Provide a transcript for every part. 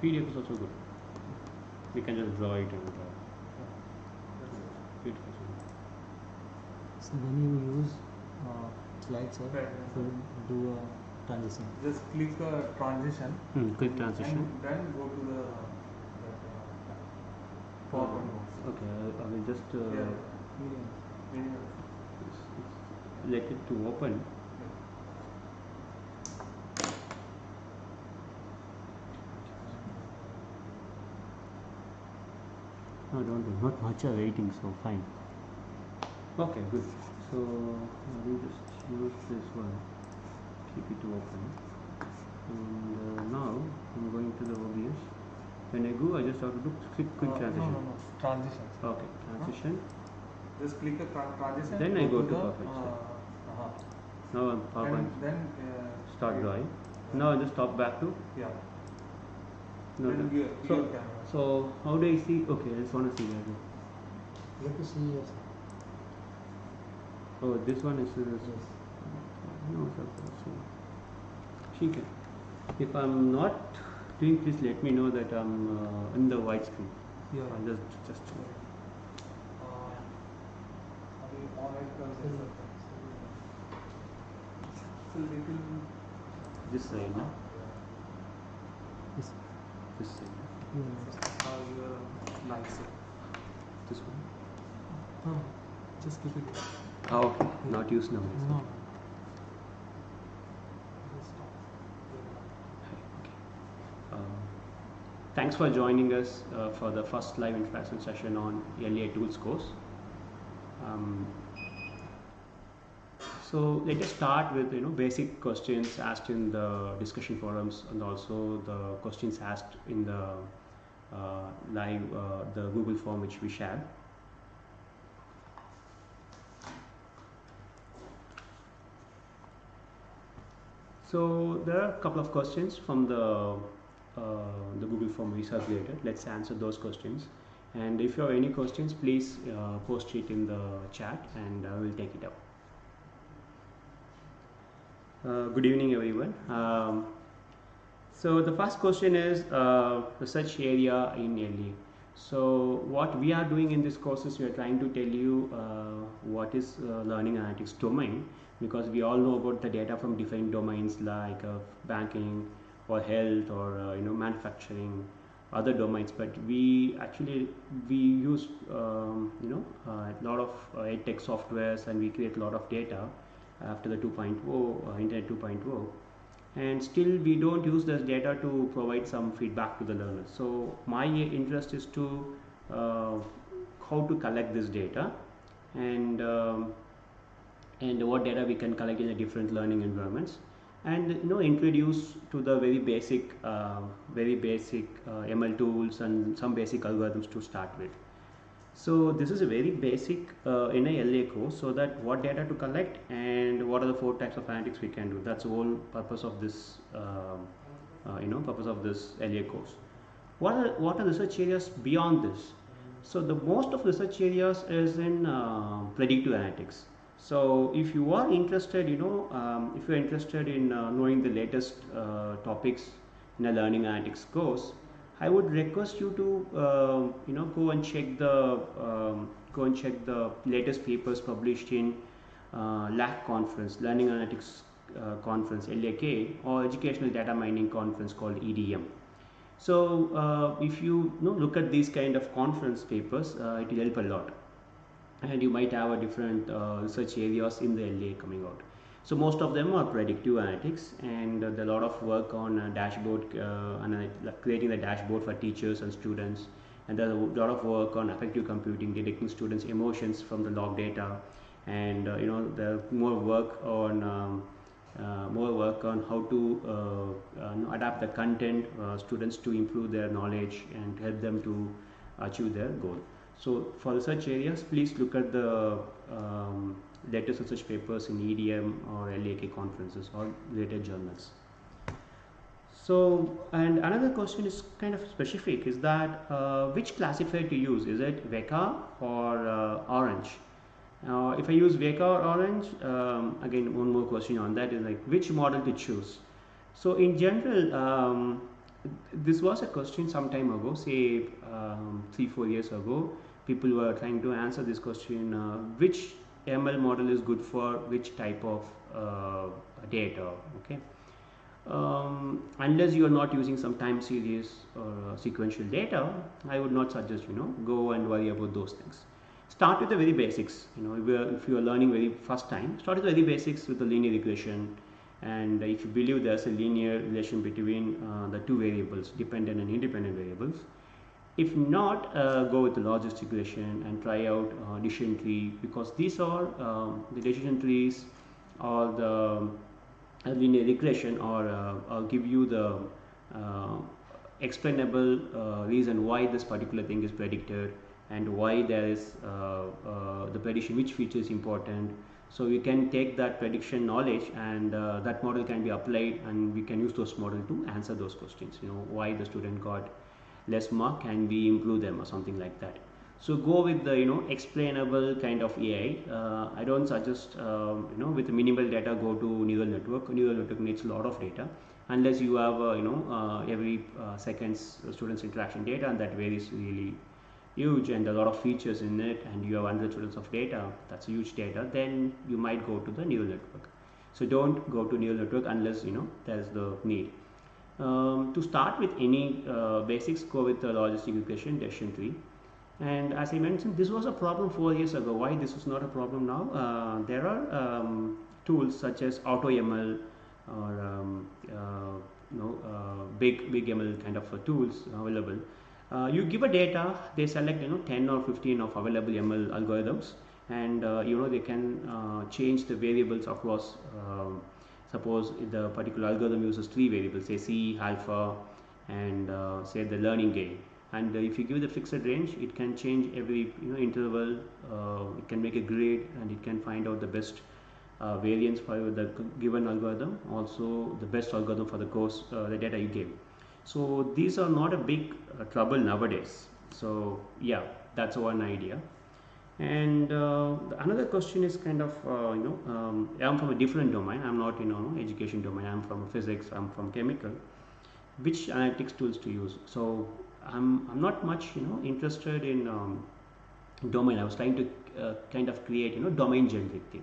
PDF is also good. We can just draw it and beautiful. So when you use slides, sir, so do a transition. Just click transition. Click transition. And then go to the forward moves. Okay, I will just let it to open. No, don't do. Not much are waiting, so fine. Okay, good. So I will just use this one. Keep it open. And now I'm going to the OBS. When I go, I just have to do quick transition. No. Transition. Okay, transition. Just click the transition. Then I go to perfect. Now I'm PowerPoint. Then start drawing. Now I just stop back to. Yeah. No, so how do I see? Okay, I just want to see that. You have to see yes. Oh, this one is. Yes. No, sir. If I'm not doing, please let me know that I'm in the white screen. Yeah. I'll just. This side, no? Yes. This side. How your likes it. This one. Oh, just keep it. Oh, okay. Not used now. No. Thanks for joining us for the first live interaction session on EdmLDA Tools course. So let us start with basic questions asked in the discussion forums and also the questions asked in the live the Google form which we shared. So there are a couple of questions from the Google form we circulated. Let's answer those questions. And if you have any questions, please post it in the chat and we'll take it up. Good evening, everyone. So the first question is research area in EdmLDA. So what we are doing in this course is we are trying to tell you what is learning analytics domain, because we all know about the data from different domains like banking or health or manufacturing, other domains, but we use a lot of edtech softwares and we create a lot of data after the 2.0 Internet 2.0, and still we don't use this data to provide some feedback to the learners. So my interest is to how to collect this data and what data we can collect in the different learning environments, and introduce to the very basic ML tools and some basic algorithms to start with. So this is a very basic in a LA course, so that what data to collect and what are the 4 types of analytics we can do. That's the whole purpose of this purpose of this LA course. What are research areas beyond this? So the most of research areas is in predictive analytics. So if you are interested, if you are interested in knowing the latest topics in a learning analytics course, I would request you to go and check the latest papers published in LAC conference, Learning Analytics Conference (LAK), or Educational Data Mining Conference called EDM. So if you look at these kind of conference papers, it will help a lot, and you might have a different research areas in the LA coming out. So most of them are predictive analytics, and there are a lot of work on dashboard creating the dashboard for teachers and students, and there's a lot of work on affective computing, detecting students' emotions from the log data, and there's more work on how to adapt the content students to improve their knowledge and help them to achieve their goal. So for research areas, please look at the latest research papers in EDM or LAK conferences or related journals. So, and another question is kind of specific, is that which classifier to use? Is it Veka or Orange? If I use Veka or Orange, again one more question on that is like which model to choose. So in general, this was a question some time ago, say 3-4 years ago. People were trying to answer this question, which ML model is good for which type of data. Okay, unless you are not using some time series or sequential data, I would not suggest go and worry about those things. Start with the very basics. If you are learning very first time, start with the very basics with the linear regression. And if you believe there's a linear relation between the two variables, dependent and independent variables. If not, go with the logistic regression and try out decision tree, because these are the decision trees or the linear regression, or give you the explainable reason why this particular thing is predicted and why there is the prediction, which feature is important. So we can take that prediction knowledge and that model can be applied, and we can use those models to answer those questions. Why the student got less mark, can we improve them or something like that. So go with the explainable kind of AI. I don't suggest with minimal data go to neural network. Neural network needs a lot of data, unless you have every seconds students interaction data, and that varies really huge and a lot of features in it, and you have 100 students of data, that's a huge data, then you might go to the neural network. So don't go to neural network unless there's the need. To start with any basics, go with the logistic regression, decision tree. And as I mentioned, this was a problem 4 years ago. Why this is not a problem now? There are tools such as AutoML or big ML kind of tools available. You give a data, they select 10 or 15 of available ML algorithms, and they can change the variables across. Suppose the particular algorithm uses 3 variables, say C, alpha, and say the learning gain. And if you give the fixed range, it can change every interval. It can make a grade, and it can find out the best variance for the given algorithm, also the best algorithm for the course, the data you gave. So these are not a big trouble nowadays. So yeah, that's one idea. And another question is kind of I'm from a different domain. I'm not education domain. I'm from physics. I'm from chemical. Which analytics tools to use? So I'm not much interested in domain. I was trying to kind of create domain generic thing.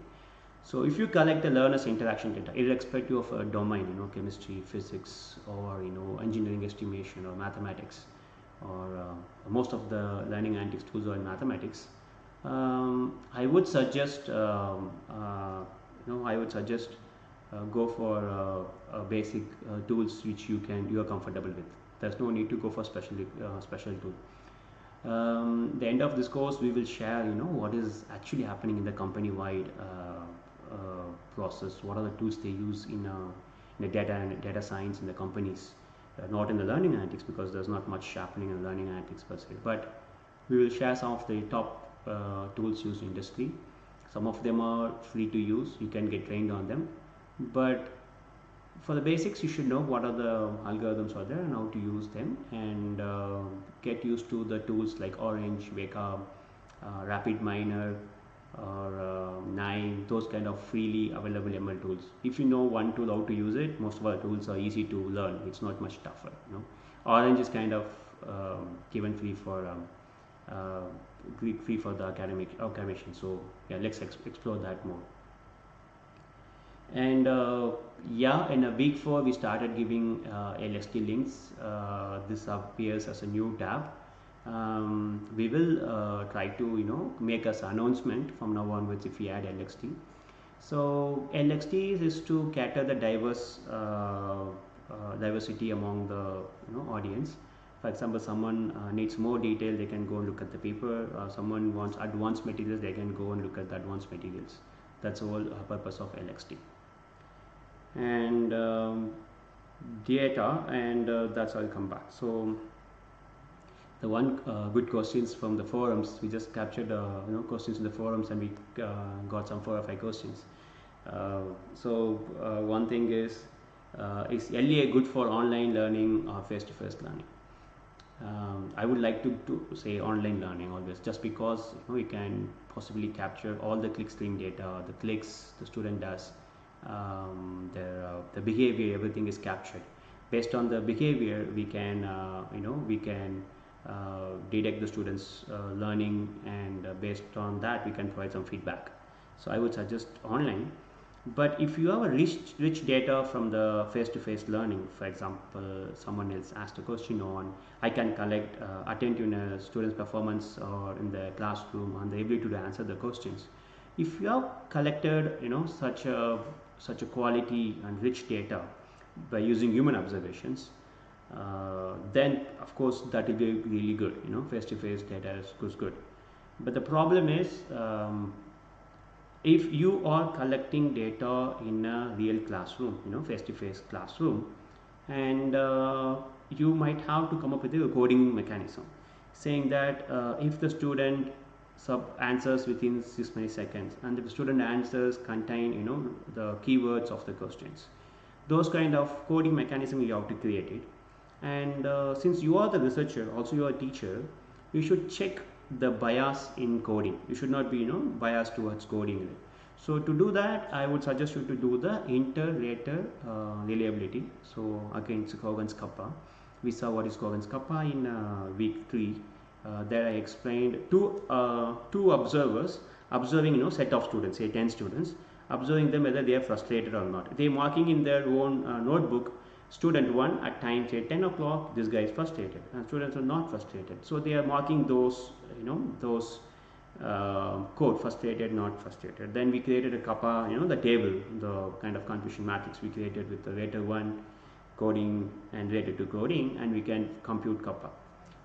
So if you collect the learner's interaction data, irrespective of a domain, chemistry, physics, or engineering estimation or mathematics, or most of the learning analytics tools are in mathematics, I would suggest go for basic tools which you are comfortable with. There's no need to go for special tool. The end of this course, we will share what is actually happening in the company wide process. What are the tools they use in data and data science in the companies, not in the learning analytics, because there's not much happening in learning analytics per se. But we will share some of the top tools used in industry. Some of them are free to use, you can get trained on them, but for the basics you should know what are the algorithms are there and how to use them, and get used to the tools like Orange, Weka, RapidMiner, or 9, those kind of freely available ML tools. If you know one tool how to use it, most of our tools are easy to learn. It's not much tougher. Orange is kind of given free for the academician. So yeah, let's explore that more. And in a week 4 we started giving LXT links. This appears as a new tab. We will try to make us announcement from now onwards if we add LXT. So LXT is to cater the diversity among the audience. For example, someone needs more detail, they can go and look at the paper. Someone wants advanced materials, they can go and look at the advanced materials. That's the whole purpose of LXT. And data, and that's how I'll come back. So the one good questions from the forums, we just captured questions in the forums, and we got some 4 or 5 questions. One thing is LDA good for online learning or face-to-face learning? I would like to say online learning always, just because we can possibly capture all the clickstream data, the clicks the student does, the behavior, everything is captured. Based on the behavior, we can detect the students learning, and based on that we can provide some feedback. So I would suggest online. But if you have a rich data from the face-to-face learning, for example, someone else asked a question on, I can collect attentiveness, students' performance, or in the classroom, and the ability to answer the questions. If you have collected, such a quality and rich data by using human observations, then of course that will be really good. Face-to-face data is good. But the problem is, if you are collecting data in a real classroom, face-to-face classroom, and you might have to come up with a coding mechanism saying that if the student answers within 6 milliseconds, and if the student answers contain the keywords of the questions, those kind of coding mechanism you have to create it. And since you are the researcher, also you are a teacher, you should check the bias in coding. You should not be biased towards coding. So to do that, I would suggest you to do the inter-rater reliability. So again, it's Coggan's kappa. We saw what is Coggan's kappa in week 3. There I explained two observers observing set of students, say 10 students, observing them whether they are frustrated or not. They marking in their own notebook, student 1 at time say 10 o'clock, this guy is frustrated, and students are not frustrated. So they are marking those code, frustrated, not frustrated. Then we created a kappa, the table, the kind of confusion matrix we created with the rater 1 coding and rater 2 coding, and we can compute kappa.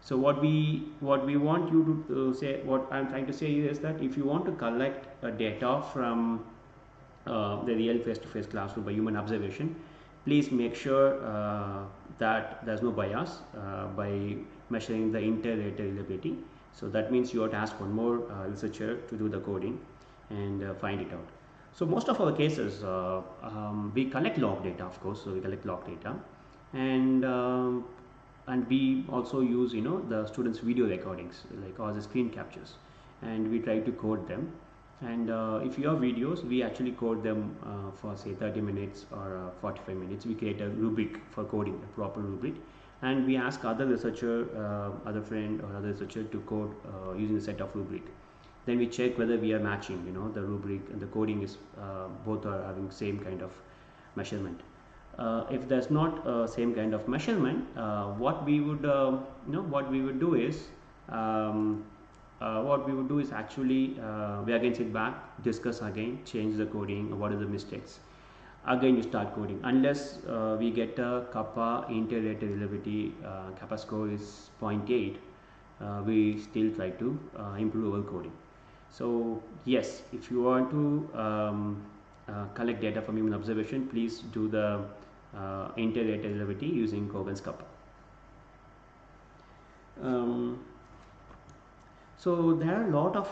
So what we want you to say, what I'm trying to say is that if you want to collect data from the real face-to-face classroom by human observation, please make sure that there's no bias by measuring the inter-rater reliability. So that means you have to ask one more researcher to do the coding and find it out. So most of our cases, we collect log data, of course. So we collect log data, and we also use the students' video recordings, like all the screen captures, and we try to code them. And if you have videos, we actually code them for say 30 minutes or 45 minutes. We create a rubric for coding, a proper rubric, and we ask other researcher, other friend or other researcher to code using a set of rubric. Then we check whether we are matching, the rubric and the coding is both are having same kind of measurement. If there's not same kind of measurement, what we would do is actually we again sit back, discuss again, change the coding, what are the mistakes. Again you start coding unless we get a kappa inter-rater reliability, kappa score is 0.8. We still try to improve our coding. So yes, if you want to collect data from human observation, please do the inter-rater reliability using Coggan's kappa. So there are a lot of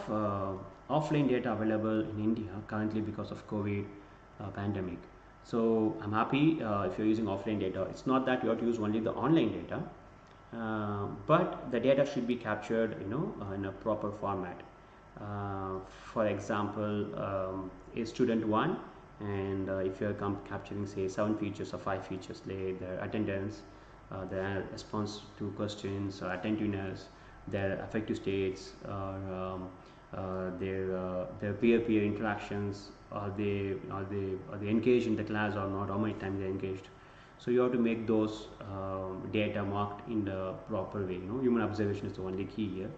offline data available in India currently because of COVID pandemic. So I'm happy if you're using offline data. It's not that you have to use only the online data, but the data should be captured in a proper format. For example, a student 1, and if you're capturing say 7 features or 5 features, their attendance, their response to questions, attentiveness, their affective states, their peer-to-peer interactions, are they engaged in the class or not, how many times they're engaged. So you have to make those data marked in the proper way. Human observation is the only key here,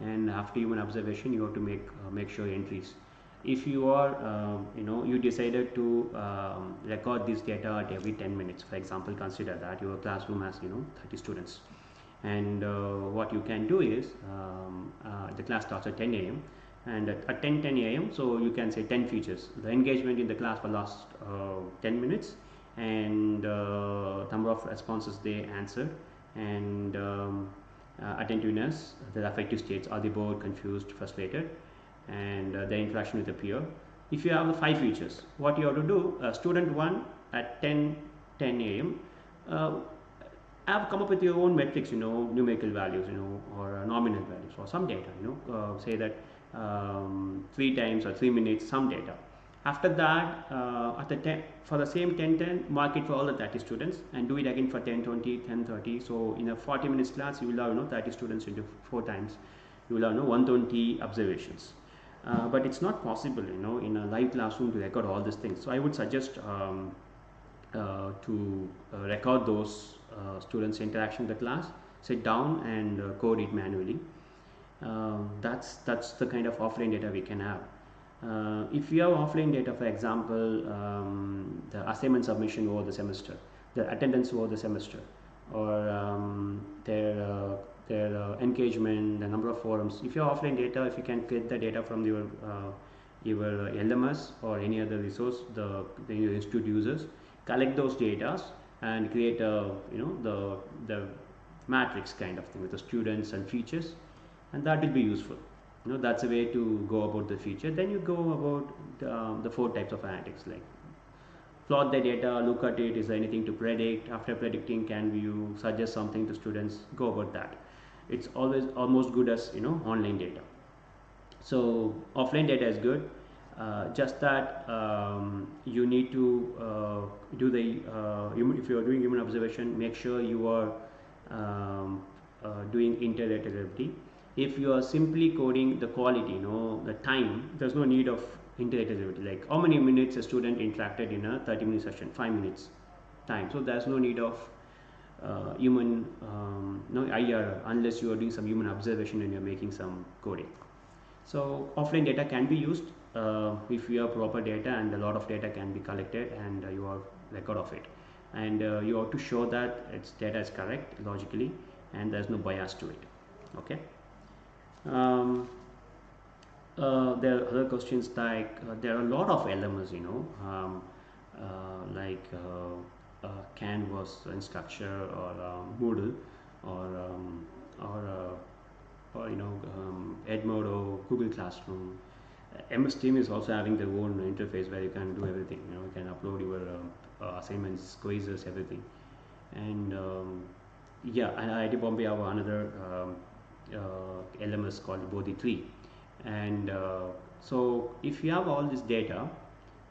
and after human observation you have to make sure entries. If you are you decided to record this data at every 10 minutes, for example, consider that your classroom has 30 students, and what you can do is the class starts at 10 a.m. and at 10 a.m. so you can say 10 features. The engagement in the class will last 10 minutes, and number of responses they answered, and attentiveness, the affective states, are they bored, confused, frustrated, and the interaction with the peer. If you have the 5 features, what you have to do, student 1 at 10 a.m. Have come up with your own metrics, numerical values, or nominal values, or some data, say that 3 times or 3 minutes, some data. After that, for the same 10-10, mark it for all the 30 students and do it again for 10-20, 10-30. So in a 40 minutes class, you will have 30 students into 4 times. You will have 120 observations. But it's not possible, in a live classroom to record all these things. So I would suggest to record those students' interaction in the class, sit down and code it manually. That's the kind of offline data we can have. If you have offline data, for example, the assignment submission over the semester, the attendance over the semester, or their engagement, the number of forums. If you have offline data, if you can get the data from your LMS or any other resource the institute uses, collect those data and create a the matrix kind of thing with the students and features, and that will be useful. That's a way to go about the feature. Then you go about the 4 types of analytics, like plot the data, look at it, is there anything to predict, after predicting can you suggest something to students, go about that. It's always almost good as online data. So offline data is good, just that you need to do the if you are doing human observation, make sure you are doing interoperability. If you are simply coding the quality, the time, there's no need of interoperability. Like how many minutes a student interacted in a 30-minute session, 5 minutes time. So there's no need of human IR unless you are doing some human observation and you're making some coding. So offline data can be used if you have proper data, and a lot of data can be collected and you have record of it, and you have to show that its data is correct logically and there's no bias to it. Okay. There are other questions like there are a lot of LMS, like Canvas Instructure or Moodle or EdmLDA, Google Classroom. MS Team is also having their own interface where you can do everything. You can upload your assignments, quizzes, everything. And yeah, and IIT Bombay have another LMS called Bodhi 3. And so if you have all this data,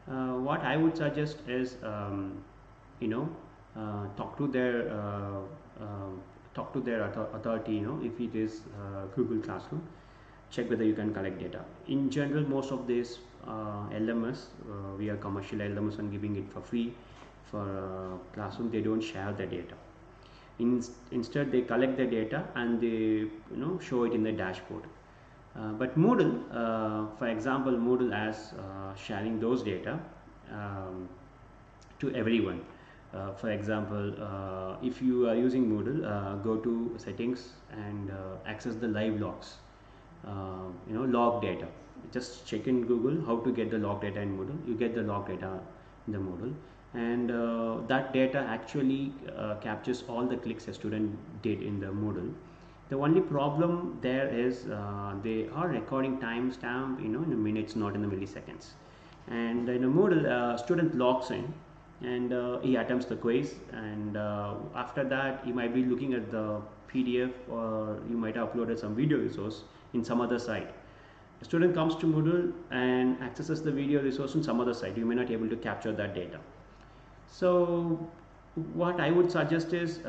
what I would suggest is talk to their authority. If it is Google Classroom, check whether you can collect data. In general, most of these LMS, we are commercial LMS and giving it for free for Classroom. They don't share the data. Instead, they collect the data and they show it in the dashboard. But Moodle, for example, Moodle has sharing those data to everyone. For example, if you are using Moodle, go to settings and access the live logs, log data. Just check in Google how to get the log data in Moodle. You get the log data in the Moodle, and that data actually captures all the clicks a student did in the Moodle. The only problem there is they are recording timestamp in minutes, not in the milliseconds. And in a Moodle, student logs in and he attempts the quiz, and after that he might be looking at the PDF, or you might have uploaded some video resource in some other site. The student comes to Moodle and accesses the video resource in some other site. You may not be able to capture that data. So what I would suggest is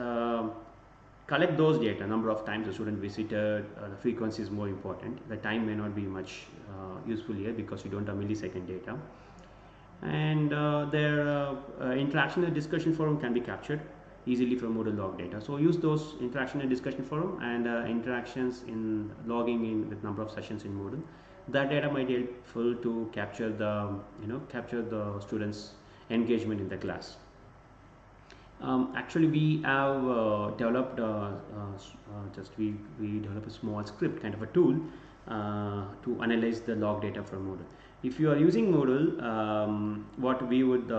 collect those data, number of times the student visited, the frequency is more important. The time may not be much useful here because you don't have millisecond data. And their interaction and discussion forum can be captured easily from Moodle log data. So use those interaction and discussion forum and interactions in logging in with number of sessions in Moodle. That data might be helpful to capture the students' engagement in the class. Actually, we have developed we developed a small script, kind of a tool to analyze the log data from Moodle. If you are using Moodle, what we would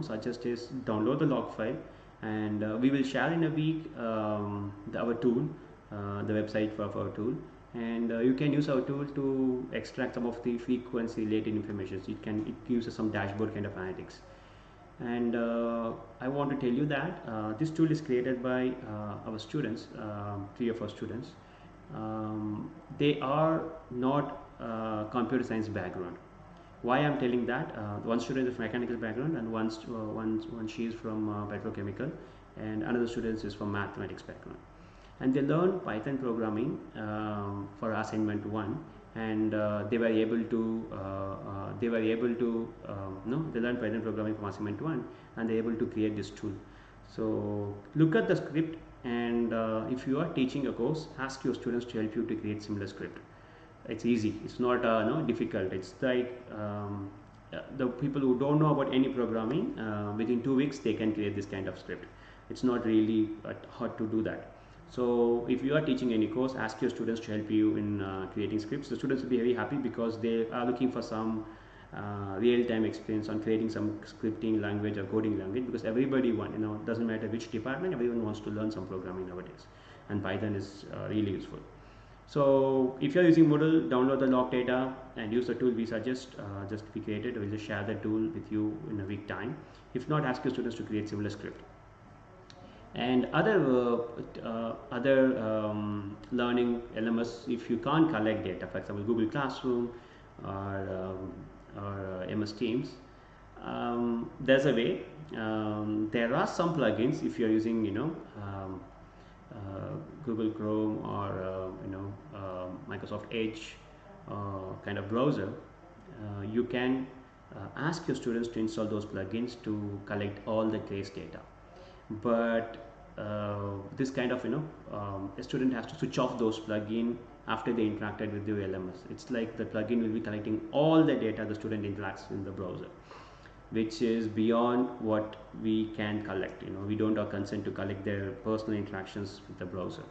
suggest is download the log file, and we will share in a week our tool, the website for our tool, and you can use our tool to extract some of the frequency related information. So it gives us some dashboard kind of analytics. And I want to tell you that this tool is created by our students, 3 of our students. They are not computer science background. Why I'm telling that? One student is from mechanical background, and one she is from petrochemical, and another student is from mathematics background, and they learned Python programming for assignment 1, and they were able to no, they learned Python programming from assignment 1, and they're able to create this tool. So look at the script, and if you are teaching a course, ask your students to help you to create similar script. It's easy, it's not no, difficult. It's like the people who don't know about any programming, within 2 weeks they can create this kind of script. It's not really hard to do that. So if you are teaching any course, ask your students to help you in creating scripts. The students will be very happy because they are looking for some real-time experience on creating some scripting language or coding language, because everybody doesn't matter which department, everyone wants to learn some programming nowadays, and Python is really useful. So if you are using Moodle, download the log data and use the tool we suggest. Just be created. We'll just share the tool with you in a week time. If not, ask your students to create similar script. And other learning LMS, if you can't collect data, for example Google Classroom or MS Teams, there's a way. There are some plugins if you're using Google Chrome or Microsoft Edge kind of browser. You can ask your students to install those plugins to collect all the case data, but this kind of a student has to switch off those plugin after they interacted with the LMS. It's like the plugin will be collecting all the data the student interacts in the browser, which is beyond what we can collect. We don't have consent to collect their personal interactions with the browser.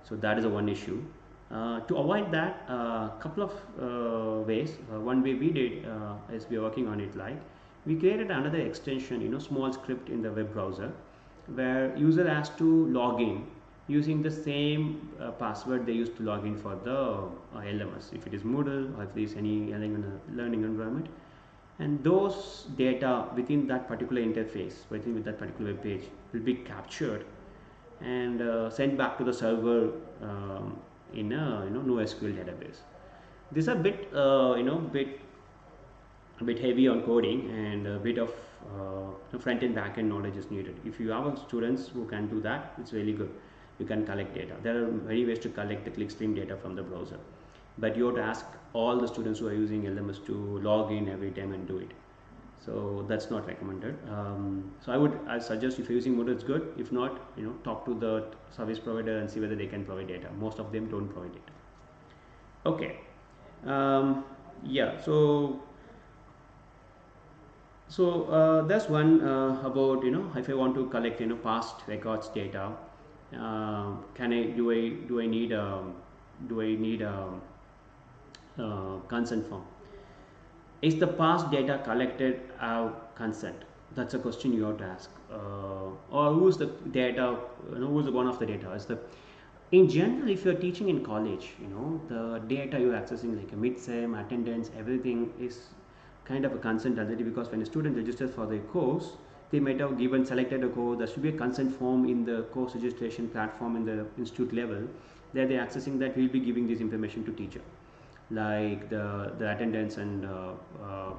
So that is a one issue. To avoid that, a couple of ways. One way we did is we are working on it, like we created another extension, small script in the web browser, where user has to log in using the same password they used to log in for the LMS, if it is Moodle or if there is any learning environment. And those data within that particular interface, within that particular web page, will be captured and sent back to the server in a NoSQL database. These are a bit heavy on coding, and a bit of front-end back-end knowledge is needed. If you have students who can do that, it's really good. You can collect data. There are many ways to collect the clickstream data from the browser, but you have to ask all the students who are using LMS to log in every time and do it. So that's not recommended. So I suggest if you're using Moodle, it's good. If not, talk to the service provider and see whether they can provide data. Most of them don't provide data. Okay. Yeah. So there's one about if I want to collect past records data, do I need a consent form? Is the past data collected consent? That's a question you have to ask. Or who's the data? Who's the one of the data? In general, if you're teaching in college, the data you're accessing, like a mid-sem, attendance, everything is kind of a consent already, because when a student registers for the course, they might have selected a course. There should be a consent form in the course registration platform in the institute level. There they're accessing that. We'll be giving this information to teacher, like the attendance and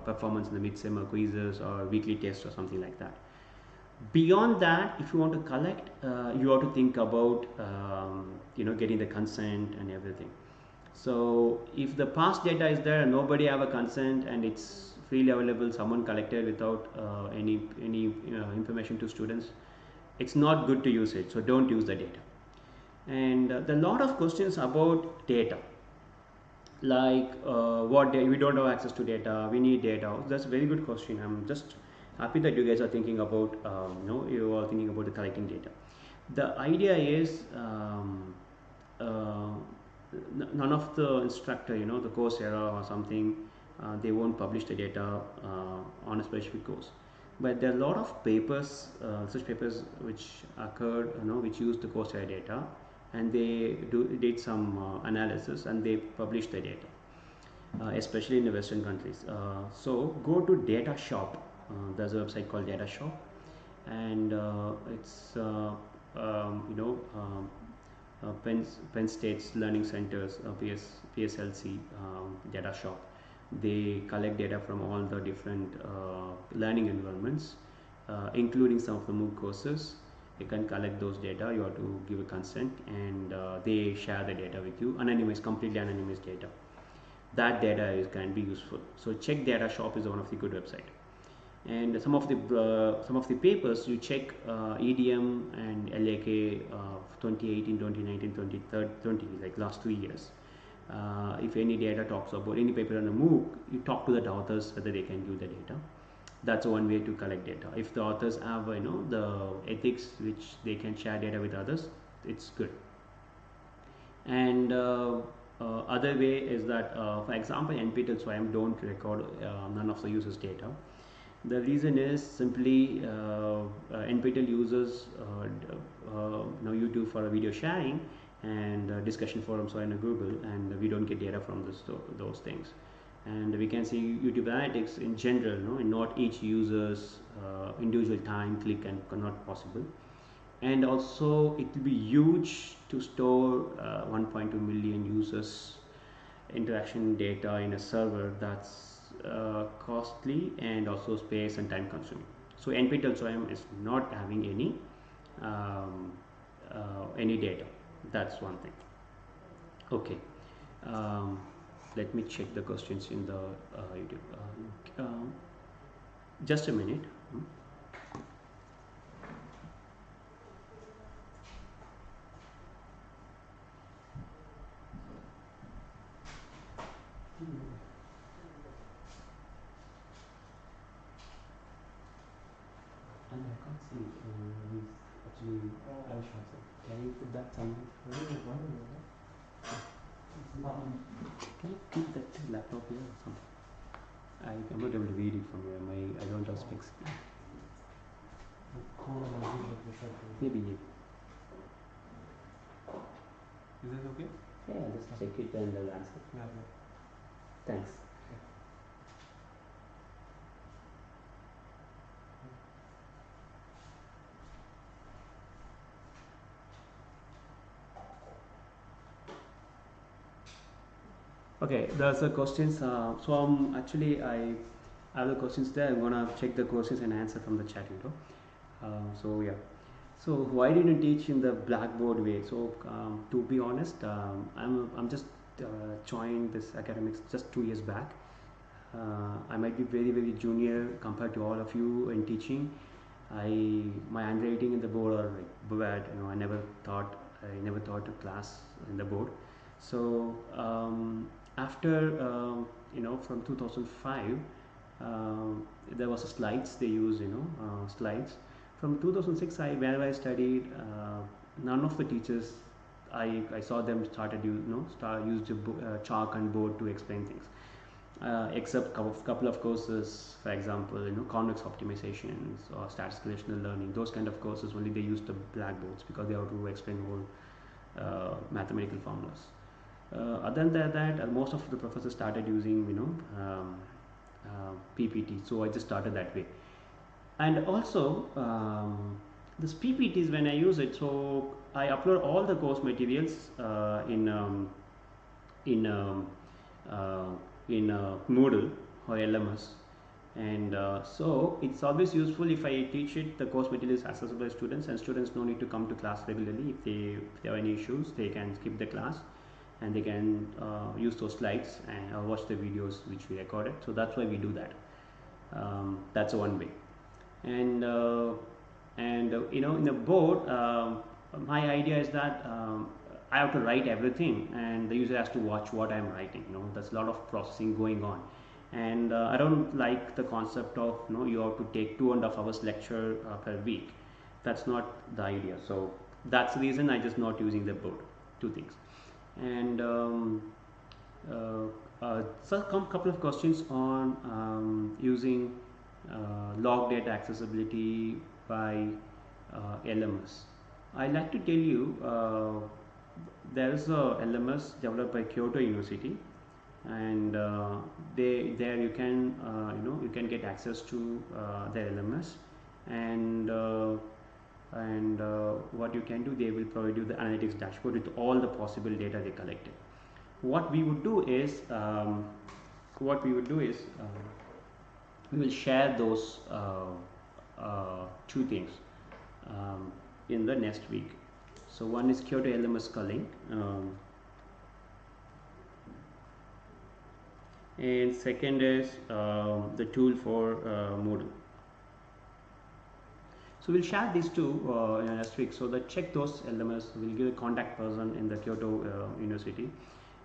performance in the mid-sem quizzes or weekly tests or something like that. Beyond that, if you want to collect, you have to think about getting the consent and everything. So if the past data is there and nobody have a consent and it's freely available, someone collected without any information to students, it's not good to use it. So don't use the data. And there are a lot of questions about data, like we don't have access to data, we need data. That's a very good question. I'm just happy that you guys are thinking about you are thinking about the collecting data. The idea is none of the instructor, the Coursera or something, they won't publish the data on a specific course. But there are a lot of papers, research papers which occurred, which use the Coursera data, and they did some analysis and they published the data, especially in the Western countries. So go to Data Shop. There's a website called Data Shop, and it's Penn State's Learning Centers, PSLC Data Shop. They collect data from all the different learning environments, including some of the MOOC courses. You can collect those data. You have to give a consent, and they share the data with you, anonymous, completely anonymous data. That data can be useful. So check data shop is one of the good website. And some of the papers you check EDM and LAK 2018, 2019, 2020, like last 2 years. If any data talks about any paper on a MOOC, you talk to the authors whether they can give the data. That's one way to collect data. If the authors have the ethics which they can share data with others, it's good. And other way is that, for example, NPTEL SWAYAM don't record none of the users' data. The reason is simply NPTEL uses YouTube for a video sharing and discussion forums or in a Google, and we don't get data from those things. And we can see YouTube analytics in general, and not each user's individual time, click, and not possible. And also it will be huge to store 1.2 million users interaction data in a server. That's costly and also space and time consuming. So NPTEL SWAYAM is not having any data. That's one thing. Okay, let me check the questions in the YouTube. Just a minute. And I can't see he's actually can you put that somewhere? Can you keep that laptop here or something? I'm not able to read it from here. I don't have specs. Maybe. Is this okay? Yeah, just check it and I'll answer. Yeah. Thanks. Okay, there's a questions. So actually I have the questions there. I'm gonna check the questions and answer from the chat window. So yeah. So why didn't you teach in the blackboard way? So to be honest, I'm just joined this academics just 2 years back. I might be very junior compared to all of you in teaching. My handwriting in the board are like bad. I never taught a class in the board. So after from 2005, there was a slides they use. Slides. From 2006, whenever I studied, none of the teachers I saw them started used chalk and board to explain things, except couple of courses, for example, convex optimizations or statistical relational learning. Those kind of courses only they use the blackboards because they have to explain whole mathematical formulas. Other than that, most of the professors started using PPT. So I just started that way. And also this PPTs, when I use it, so I upload all the course materials in Moodle or LMS, and so it's always useful if I teach it. The course material is accessible to students, and students no need to come to class regularly. If they have any issues, they can skip the class and they can use those slides and watch the videos which we recorded. So that's why we do that. That's one way. And in the board, my idea is that I have to write everything and the user has to watch what I'm writing. There's a lot of processing going on, and I don't like the concept of you have to take 2.5 hours lecture per week. That's not the idea. So that's the reason I just not using the board. Two things. And so couple of questions on using log data accessibility by LMS. I'd like to tell you there is a LMS developed by Kyoto University, and there you can you can get access to their LMS, and what you can do, they will provide you the analytics dashboard with all the possible data they collected. What we would do is what we will do is we will share those two things in the next week. So one is Kyoto LMS culling, and second is the tool for Moodle. So we'll share these two next week. So that check those LMS. We'll give a contact person in the Kyoto University.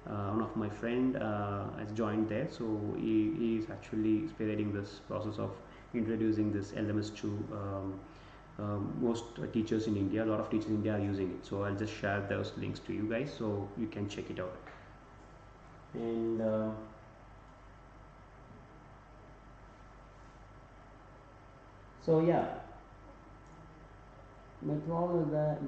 One of my friend has joined there, so he is actually spearheading this process of introducing this LMS to most teachers in India. A lot of teachers in India are using it, so I'll just share those links to you guys so you can check it out. And so yeah, with all of that.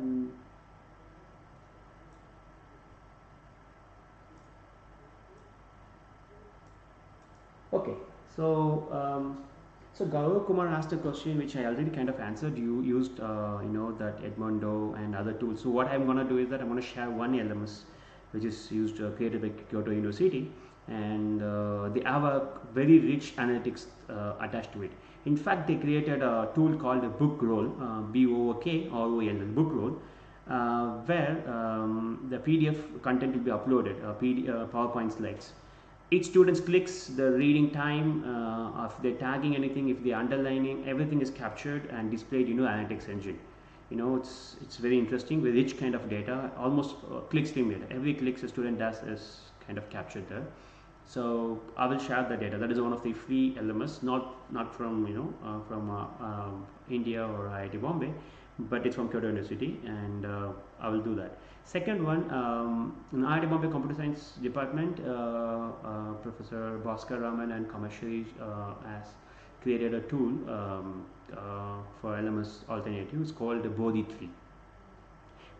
Okay, so so Ramkumar asked a question which I already kind of answered. You used that EdmLDA and other tools. So what I'm gonna do is that I'm gonna share one LMS which is used created by Kyoto University, and they have a very rich analytics attached to it. In fact, they created a tool called a book roll, BOOKROL, book roll, where the PDF content will be uploaded, PowerPoint slides. Each student clicks the reading time, if they're tagging anything, if they're underlining, everything is captured and displayed in analytics engine. It's very interesting with rich kind of data, almost click stream data. Every click a student does is kind of captured there. So I will share the data. That is one of the free LMS, not from India or IIT Bombay, but it's from Kyoto University, and I will do that. Second one, in IIT Bombay Computer Science Department, Professor Bhaskar Raman and Kamashri has created a tool for LMS alternatives called Bodhi3.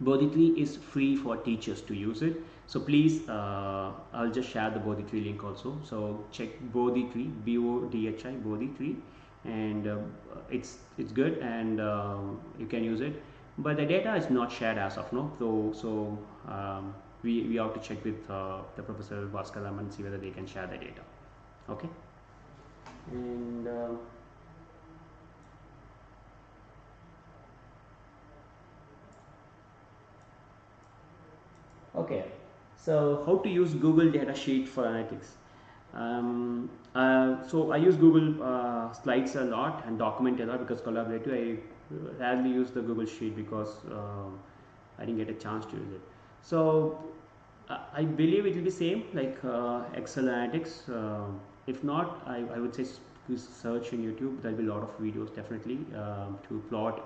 Bodhi3 is free for teachers to use it. So please, I'll just share the Bodhi3 link also. So check Bodhi3, BODHI, Bodhi3, and it's good, and you can use it. But the data is not shared as of now. So we have to check with the Professor Bhaskar Raman and see whether they can share the data. Okay. And okay, so how to use Google Datasheet for analytics? So I use Google Slides a lot and document a lot because collaborative. I rarely use the Google Sheet because I didn't get a chance to use it. So I believe it will be same like Excel analytics. If not, I would say search in YouTube. There will be a lot of videos definitely to plot.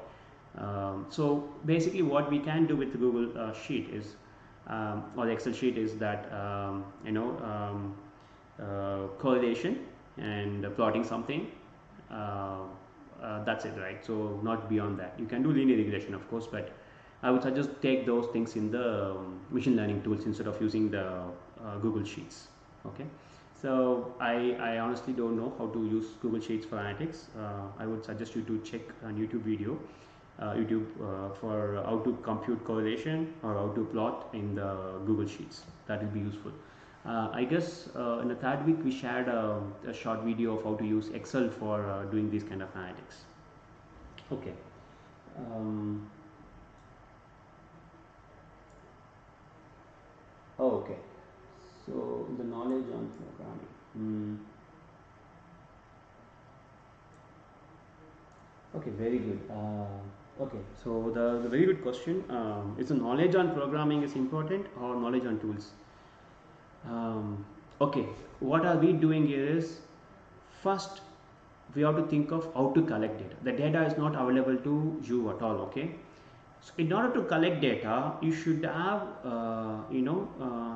So basically, what we can do with the Google Sheet is, or the Excel sheet, is that correlation and plotting something. That's it, right? So not beyond that. You can do linear regression, of course, but I would suggest take those things in the machine learning tools instead of using the Google Sheets. Okay, so I honestly don't know how to use Google Sheets for analytics. I would suggest you to check a YouTube video, for how to compute correlation or how to plot in the Google Sheets. That will be useful. I guess in the third week we shared a short video of how to use Excel for doing these kind of analytics. Okay. Okay. So the knowledge on programming. Okay, very good. Okay, so the very good question is, the knowledge on programming is important or knowledge on tools? Okay, what are we doing here is, first we have to think of how to collect data. The data is not available to you at all. Okay, so in order to collect data, you should have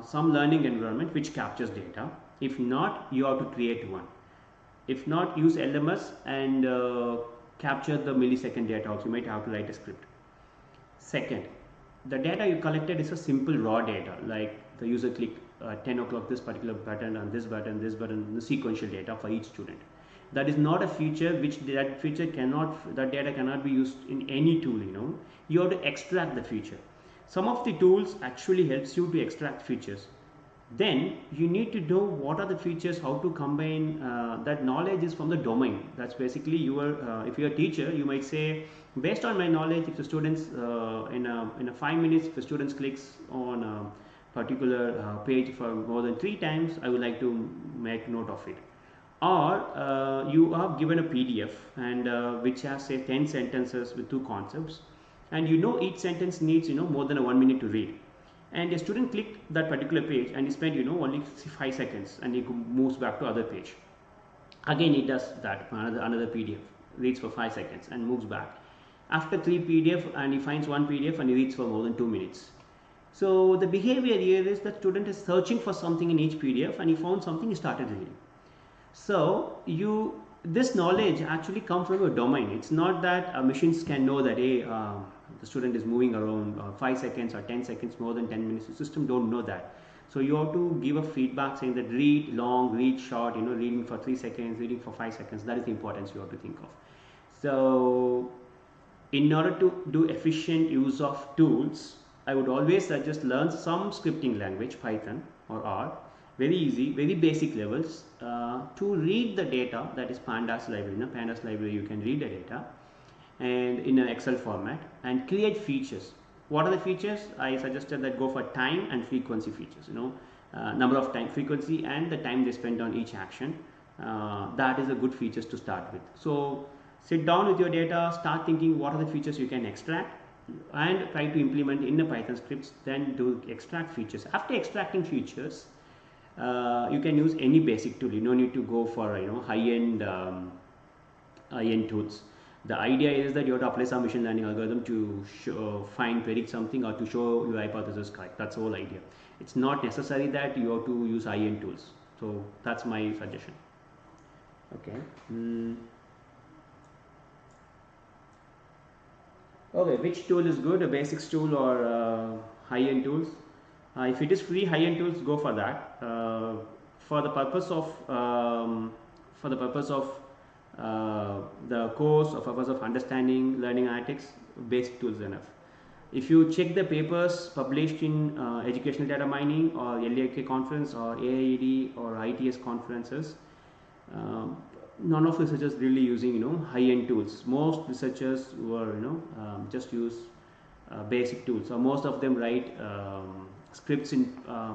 some learning environment which captures data. If not, you have to create one. If not, use LMS and capture the millisecond data also. You might have to write a script. Second, the data you collected is a simple raw data, like the user click 10 o'clock this particular button and this button, the sequential data for each student. That is not a feature which that data cannot be used in any tool. You have to extract the feature. Some of the tools actually helps you to extract features, Then you need to know what are the features, how to combine. That knowledge is from the domain. That's basically your, if you're a teacher, you might say, based on my knowledge, if the students in a 5 minutes, if the students clicks on a particular page for more than 3 times, I would like to make note of it. Or you are given a PDF and which has say 10 sentences with 2 concepts, and you know each sentence needs more than a 1 minute to read, and a student clicked that particular page and he spent only 5 seconds, and he moves back to other page. Again he does that, another PDF, reads for 5 seconds and moves back. After 3 PDF, and he finds one PDF and he reads for more than 2 minutes. So the behavior here is that student is searching for something in each PDF, and he found something, he started reading. So this knowledge actually comes from a domain. It's not that machines can know that the student is moving around 5 seconds or 10 seconds, more than 10 minutes. The system don't know that. So you have to give a feedback saying that read long, read short, reading for 3 seconds, reading for 5 seconds. That is the importance you have to think of. So in order to do efficient use of tools, I would always suggest learn some scripting language, Python or R. Very easy, very basic levels to read the data. That is pandas library. In a pandas library you can read the data and in an Excel format, and create features. What are the features? I suggested that go for time and frequency features, number of time, frequency, and the time they spend on each action. That is a good features to start with. So sit down with your data, start thinking what are the features you can extract, and try to implement in the Python scripts. Then do extract features. After extracting features, you can use any basic tool. You don't need to go for high-end tools. The idea is that you have to apply some machine learning algorithm to predict something, or to show your hypothesis correct. That's the whole idea. It's not necessary that you have to use high-end tools. So that's my suggestion. Okay. Okay, which tool is good, a basics tool or high-end tools? If it is free, high-end tools, go for that. For the purpose of the course, or purpose of understanding learning analytics, basic tools enough. If you check the papers published in educational data mining or LDA conference or AIED or ITS conferences, none of researchers really using high-end tools. Most researchers were just use basic tools. So most of them write scripts in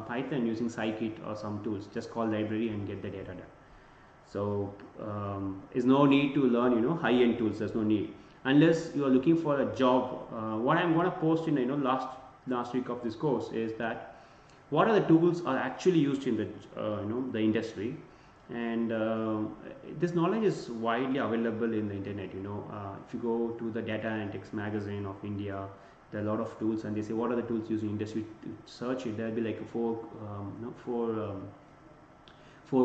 Python using scikit or some tools. Just call library and get the data done. So is no need to learn high-end tools. There's no need unless you are looking for a job. What I'm going to post in last week of this course is that what are the tools are actually used in the the industry, and this knowledge is widely available in the internet. If you go to the Data Analytics magazine of India, there are a lot of tools, and they say what are the tools used in industry. Search it, there'll be like four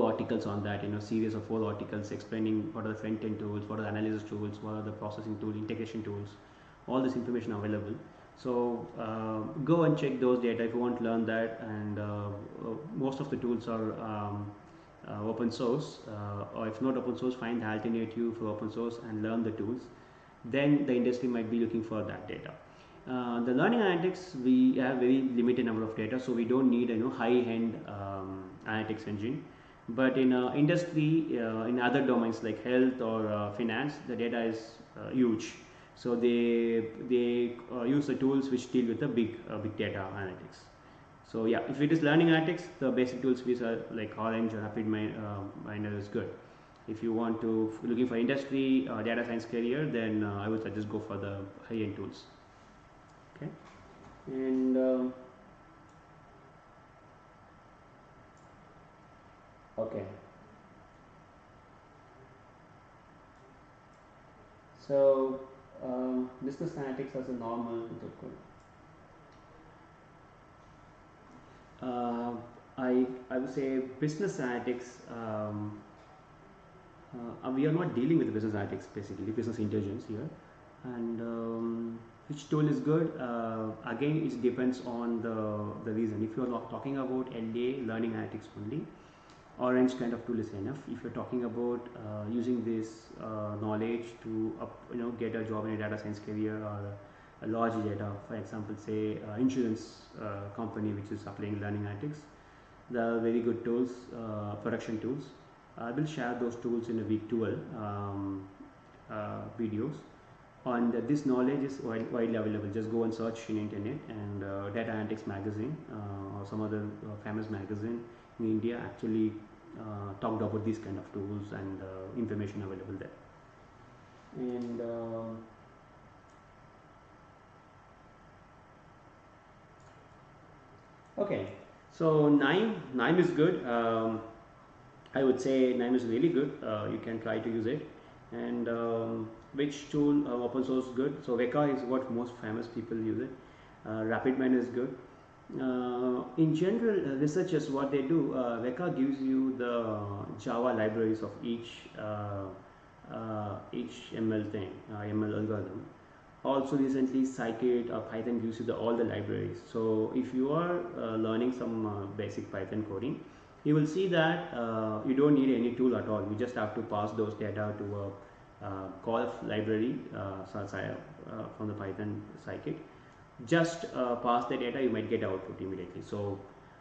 articles on that, series of 4 articles explaining what are the front-end tools, what are the analysis tools, what are the processing tools, integration tools, all this information available. So go and check those data if you want to learn that. And most of the tools are open source, or if not open source, find the alternative for open source and learn the tools. Then the industry might be looking for that data. The learning analytics, we have very limited number of data, so we don't need high-end analytics engine. But in industry, in other domains like health or finance, the data is huge. So they use the tools which deal with the big data analytics. So yeah, if it is learning analytics, the basic tools which are like Orange or RapidMiner is good. If you want to looking for industry or data science career, then I would suggest go for the high-end tools. Okay, and okay. So business analytics as a normal I would say business analytics. We are not dealing with business analytics, basically business intelligence here, and which tool is good? Again, it depends on the reason. If you are not talking about LDA learning analytics only, Orange kind of tool is enough. If you're talking about using this knowledge to get a job in a data science career or a large data, for example, say insurance company which is applying learning analytics, There are very good tools, production tools. I will share those tools in a week 12 videos. And this knowledge is widely available. Just go and search in internet, and Data Analytics magazine or some other famous magazine in India actually talked about these kind of tools and information available there. And okay, so NIME is good. I would say NIME is really good. You can try to use it. And which tool open source good? So Weka is what most famous people use it. RapidMiner is good. In general, researchers, what they do, Weka gives you the Java libraries of each ML thing, ML algorithm. Also recently Scikit or Python gives you all the libraries. So if you are learning some basic Python coding, you will see that you don't need any tool at all. You just have to pass those data to a call library from the Python Scikit. Just pass the data, you might get output immediately. So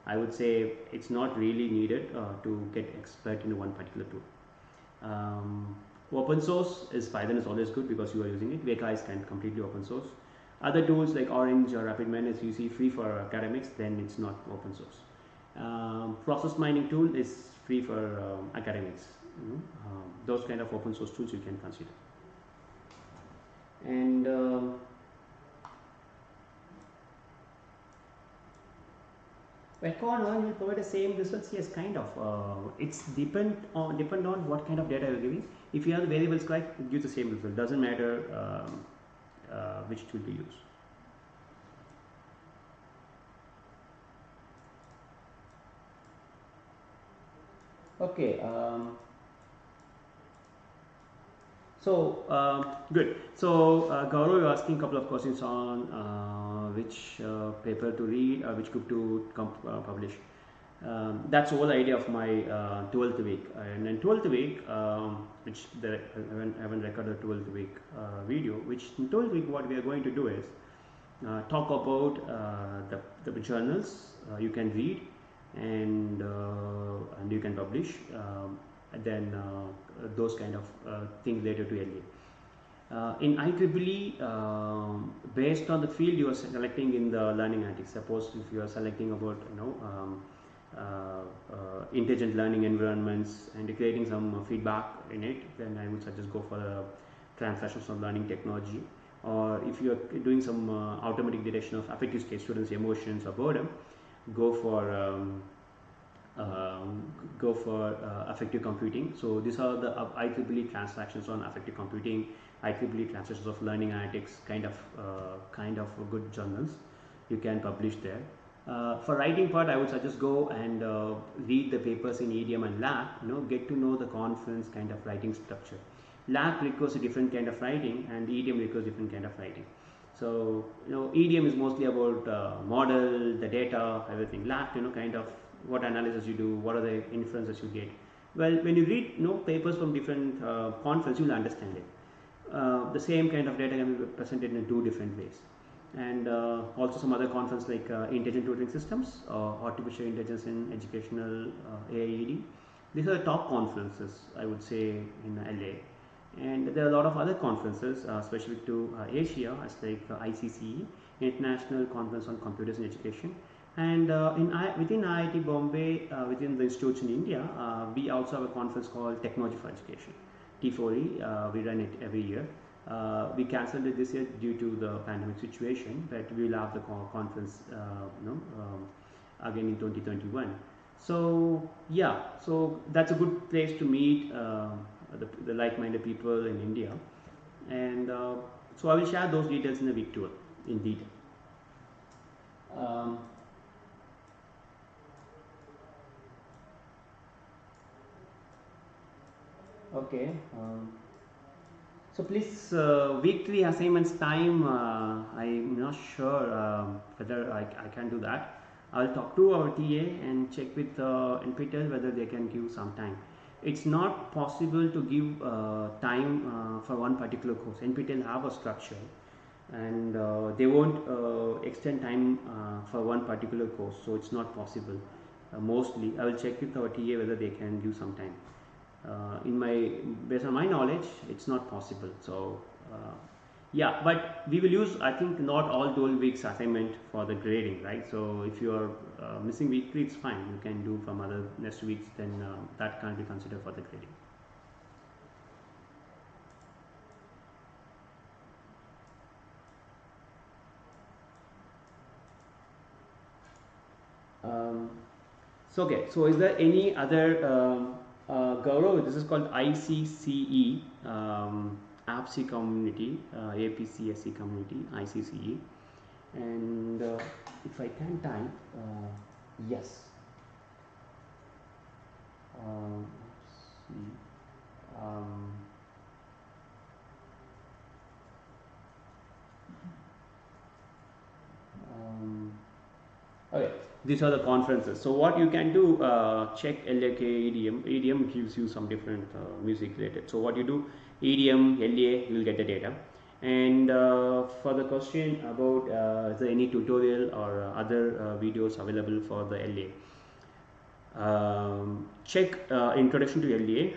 I would say it's not really needed to get expert in one particular tool. Open source is Python is always good because you are using it. Weka is kind of completely open source. Other tools like Orange or RapidMiner is usually free for academics, then it's not open source. Process mining tool is free for academics. Those kind of open source tools you can consider. And Weka online will provide the same results. Yes, kind of. It's depend on what kind of data you're giving. If you have the variables correct, it gives the same result. Doesn't matter which tool to use. Okay. Good. So Gaurav, you're asking a couple of questions on which paper to read, which group to publish. That's the whole idea of my 12th week. And then 12th week, which I haven't recorded 12th week video, which in 12th week what we are going to do is talk about the journals you can read and you can publish, and then those kind of things later to LA. In IEEE, based on the field you are selecting in the learning analytics, suppose if you are selecting about intelligent learning environments and creating some feedback in it, then I would suggest go for a transactional learning technology. Or if you are doing some automatic detection of affective state students' emotions or boredom, go for affective computing. So these are the IEEE transactions on affective computing, IEEE transactions of learning analytics, kind of good journals you can publish there. For writing part, I would suggest go and read the papers in EDM and LAC. Get to know the conference kind of writing structure. LAC requires a different kind of writing, and EDM requires different kind of writing. So EDM is mostly about model, the data, everything. LAC, kind of what analysis you do, what are the inferences you get. Well, when you read papers from different conference, you will understand it. The same kind of data can be presented in two different ways. And also some other conference like intelligent tutoring systems, artificial intelligence in educational AIED. These are the top conferences, I would say, in LA. And there are a lot of other conferences specific to Asia, as like Icce, International Conference on Computers in Education. And within IIT Bombay, within the institutes in India, we also have a conference called Technology for Education, T4E. We run it every year. We cancelled it this year due to the pandemic situation, but we will have the conference again in 2021. So yeah, so that's a good place to meet the like-minded people in India, and so I will share those details in the week tour in detail. Okay. So please, week 3 assignments time, I'm not sure whether I can do that. I'll talk to our TA and check with NPTEL whether they can give some time. It's not possible to give time for one particular course. NPTEL have a structure, and they won't extend time for one particular course, so it's not possible. mostly. I will check with our TA whether they can give some time. Based on my knowledge, it's not possible. So yeah, but we will use, I think, not all 12 weeks assignment for the grading, right? So if you are missing weekly, it's fine. You can do from other next weeks, then that can't be considered for the grading. So okay, so is there any other Gaurav, this is called ICCE, APC community, APCSE community, ICCE, and if I can type, yes, okay, these are the conferences. So what you can do, check LAK EDM. EDM gives you some different music related. So what you do, EDM, LA, you will get the data. And for the question about is there any tutorial or other videos available for the LA, check Introduction to LA.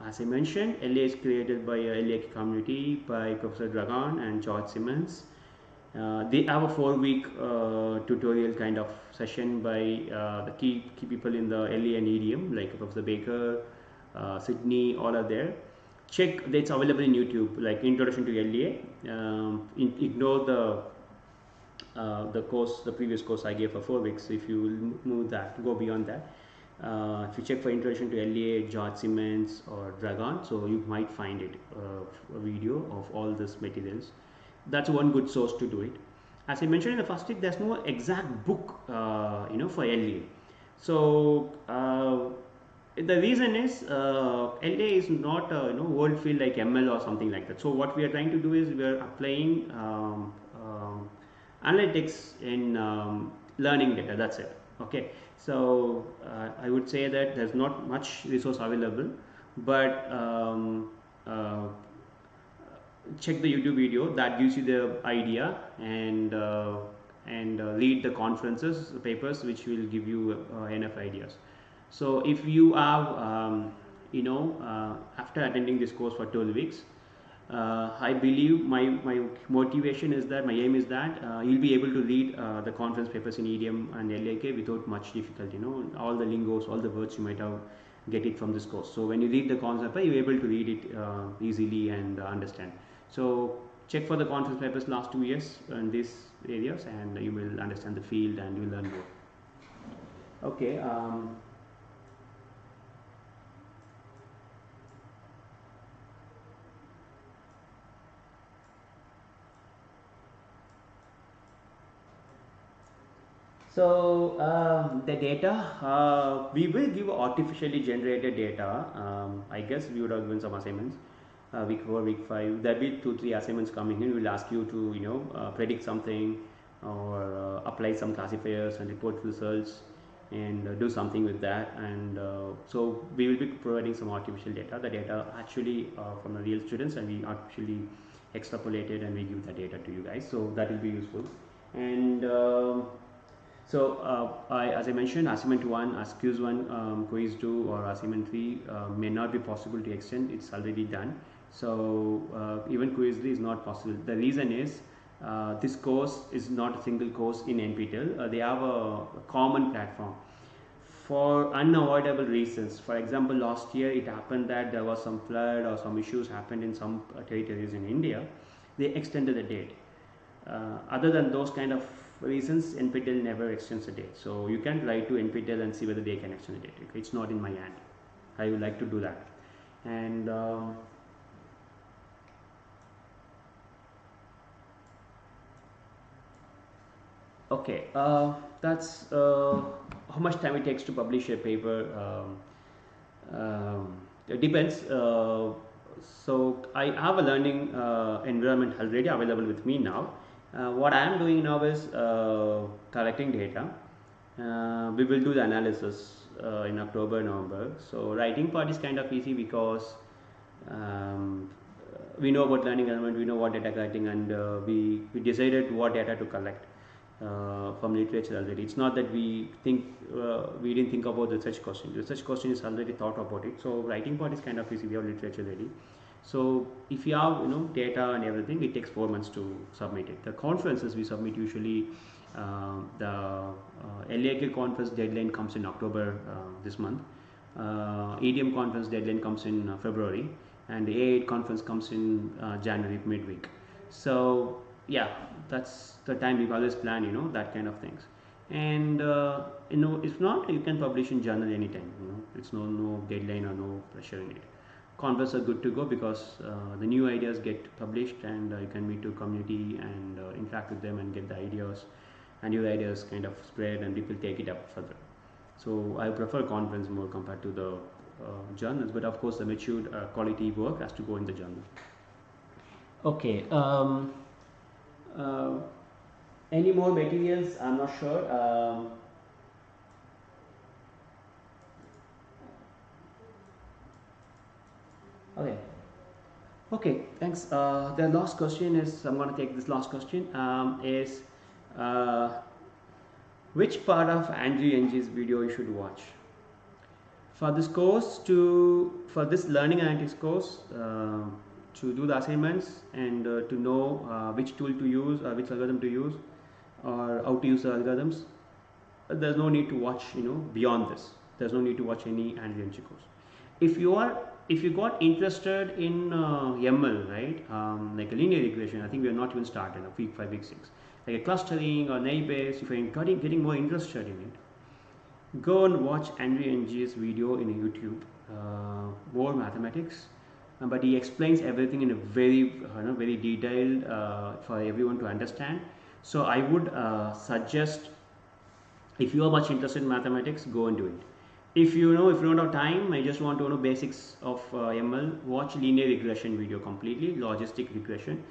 As I mentioned, LA is created by a LA community by Professor Dragan and George Simmons. They have a 4-week tutorial kind of session by the key people in the LA and EDM, like Professor Baker, Sydney, all are there. Check, it's available in YouTube, like Introduction to LA. Ignore the course, the previous course I gave for 4 weeks. If you move that, go beyond that. If you check for Introduction to LA, George Simmons or Dragon, so you might find it, a video of all these materials. That's one good source to do it. As I mentioned in the first week, there's no exact book, for LA. So the reason is LA is not a world field like ML or something like that. So what we are trying to do is we are applying analytics in learning data. That's it. Okay. So I would say that there's not much resource available, but check the YouTube video that gives you the idea, and read the conferences papers, which will give you enough ideas. So if you have after attending this course for 12 weeks, I believe my motivation is that, my aim is that you'll be able to read the conference papers in EDM and LAK without much difficulty. All the lingos, all the words you might have get it from this course. So when you read the concept, you're able to read it easily and understand. So check for the conference papers last 2 years in these areas, and you will understand the field and you will learn more. Okay. So the data, we will give artificially generated data. I guess we would have given some assignments. Week 4, week 5, there'll be 2-3 assignments coming in. We'll ask you to predict something, or apply some classifiers and report results, and do something with that. And so we will be providing some artificial data. The data actually from the real students, and we artificially extrapolate it and we give the data to you guys. So that will be useful. And so as I mentioned, assignment 1, as quiz 1, quiz 2 or assignment 3 may not be possible to extend. It's already done. So even quiz 3 is not possible. The reason is this course is not a single course in NPTEL. They have a common platform for unavoidable reasons. For example, last year it happened that there was some flood or some issues happened in some territories in India. They extended the date. Other than those kind of reasons, NPTEL never extends the date. So you can write to NPTEL and see whether they can extend the date. Okay? It's not in my hand. I would like to do that. And okay, that's how much time it takes to publish a paper. It depends. So I have a learning environment already available with me now. What I am doing now is collecting data. We will do the analysis in October, November. So writing part is kind of easy because we know about learning element, we know what data collecting, and we decided what data to collect. from literature already. It's not that we think we didn't think about the research question. The research question is already thought about it. So writing part is kind of easy. We have literature ready. So if you have data and everything, it takes 4 months to submit it. The conferences we submit usually, the LAK conference deadline comes in October this month. EDM conference deadline comes in February, and the A8 conference comes in January midweek. So yeah, that's the time we always plan, that kind of things. And if not, you can publish in journal anytime. It's no deadline or no pressure in it. Conferences are good to go because the new ideas get published, and you can meet to community and interact with them and get the ideas, and new ideas kind of spread and people take it up further. So I prefer conference more compared to the journals, but of course the matured quality work has to go in the journal. Okay. Any more materials? I'm not sure. Okay, thanks. The last question is, I'm going to take this last question, is which part of Andrew Ng's video you should watch? For this course, for this learning analytics course, to do the assignments and to know which tool to use or which algorithm to use or how to use the algorithms, there's no need to watch beyond this. There's no need to watch any Andrew Ng course. If you got interested in ML, right, like a linear regression, I think we are not even started week 5, week 6, like a clustering or naive-based. If you're getting more interested in it, go and watch Andrew Ng's video in YouTube, more mathematics, but he explains everything in a very detailed for everyone to understand. So I would suggest, if you are much interested in mathematics, go and do it. If you don't have time, I just want to know basics of ML, watch linear regression video completely, logistic regression,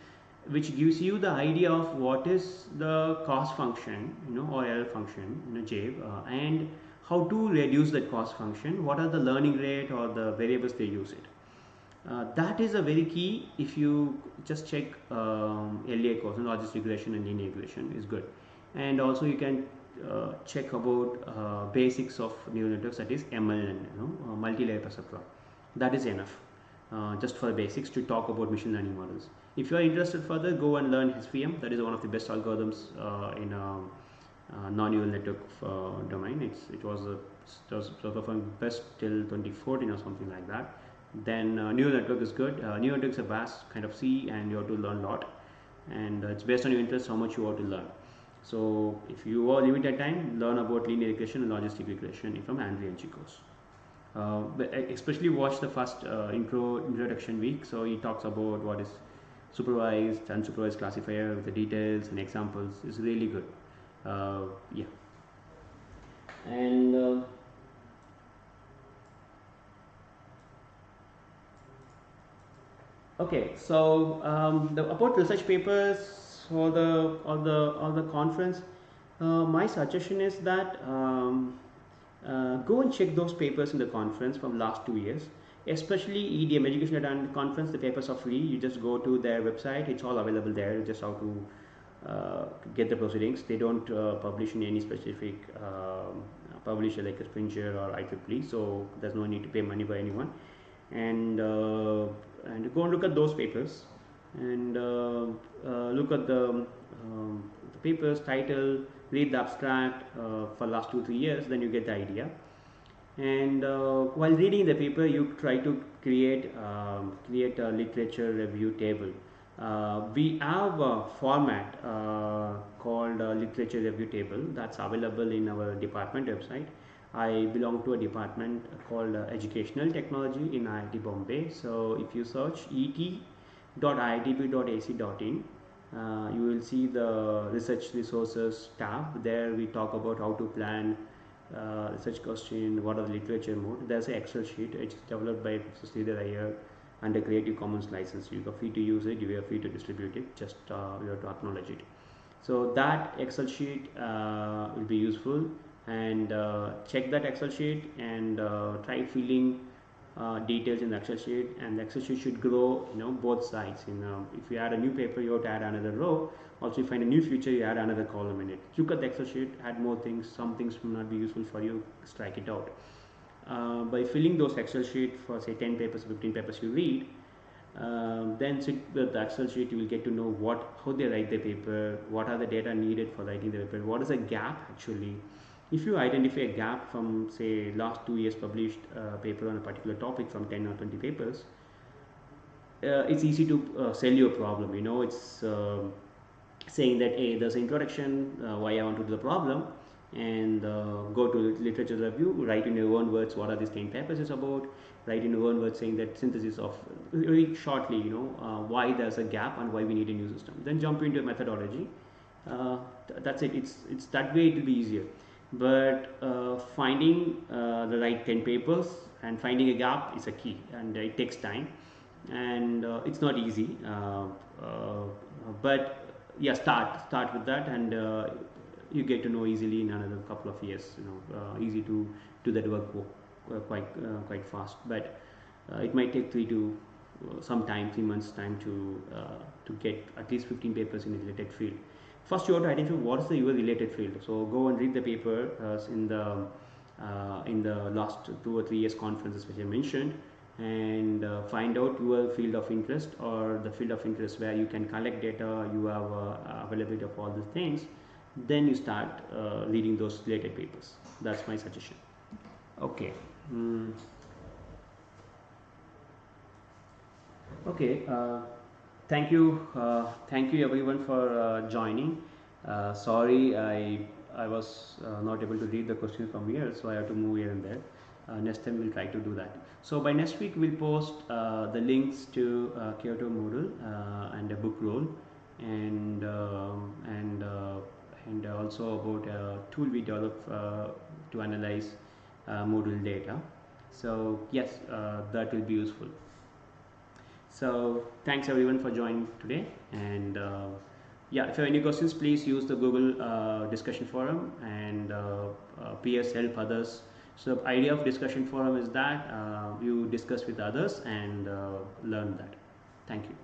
which gives you the idea of what is the cost function, or error function in a JAVE, and how to reduce that cost function, what are the learning rate or the variables they use it. That is a very key. If you just check LDA course, logistic regression and linear regression is good. And also you can check about basics of neural networks, that is ML and multi-layer perceptron. That is enough just for the basics to talk about machine learning models. If you are interested further, go and learn SVM. That is one of the best algorithms in non-neural network domain. It was performing best till 2014 or something like that. Then neural network is good. Neural network is a vast kind of C, and you have to learn a lot, and it's based on your interest how much you want to learn. So if you are limited time, learn about linear regression and logistic regression from Andrew Ng course. But especially watch the first introduction week. So he talks about what is supervised, unsupervised classifier with the details and examples. It's really good. Yeah. And okay, so about research papers for the conference, my suggestion is that go and check those papers in the conference from last 2 years, especially EDM, Education Data Conference. The papers are free. You just go to their website. It's all available there. You just have to get the proceedings. They don't publish in any specific publisher like a Springer or IEEE, so there's no need to pay money by anyone. And go and look at those papers, and look at the papers title, read the abstract for last 2-3 years, then you get the idea. And while reading the paper, you try to create a literature review table. We have a format called literature review table that's available in our department website. I belong to a department called Educational Technology in IIT Bombay. So if you search et.iitb.ac.in, you will see the research resources tab. There we talk about how to plan research question, what are the literature mode. There's an Excel sheet. It's developed by Professor Sridhar Iyer under Creative Commons license. You are free to use it, you are free to distribute it, just you have to acknowledge it. So that Excel sheet will be useful, and check that Excel sheet and try filling details in the Excel sheet, and the Excel sheet should grow, both sides. If you add a new paper, you have to add another row. Also, if you find a new feature, you add another column in it. Look at the Excel sheet, add more things. Some things will not be useful for you, strike it out. By filling those Excel sheet for say 10 papers, 15 papers you read, then sit with the Excel sheet, you will get to know how they write the paper, what are the data needed for writing the paper, what is a gap actually. If you identify a gap from say last 2 years published paper on a particular topic from 10 or 20 papers, it's easy to sell you a problem. It's saying that, hey, there's an introduction, why I want to do the problem, and go to literature review, write in your own words what are these 10 papers is about, write in your own words saying that synthesis of very shortly, why there's a gap and why we need a new system. Then jump into a methodology. That's it. It's that way it will be easier. But finding the right 10 papers and finding a gap is a key, and it takes time, and it's not easy. But yeah, start with that, and you get to know easily in another couple of years. Easy to do that work quite fast. But it might take 3 months time to get at least 15 papers in a related field. First, you have to identify what is your related field. So go and read the paper in the last 2 or 3 years conferences which I mentioned, and find out your field of interest, or the field of interest where you can collect data, you have availability of all these things. Then you start reading those related papers. That's my suggestion. Okay. Okay. Thank you everyone for joining. Sorry, I was not able to read the questions from here, so I have to move here and there. Next time we'll try to do that. So by next week we'll post the links to Kyoto module and a book roll, and also about a tool we developed to analyze module data. So yes, that will be useful. So thanks everyone for joining today, and yeah, if you have any questions, please use the Google discussion forum, and peers help others. So the idea of discussion forum is that you discuss with others and learn that. Thank you.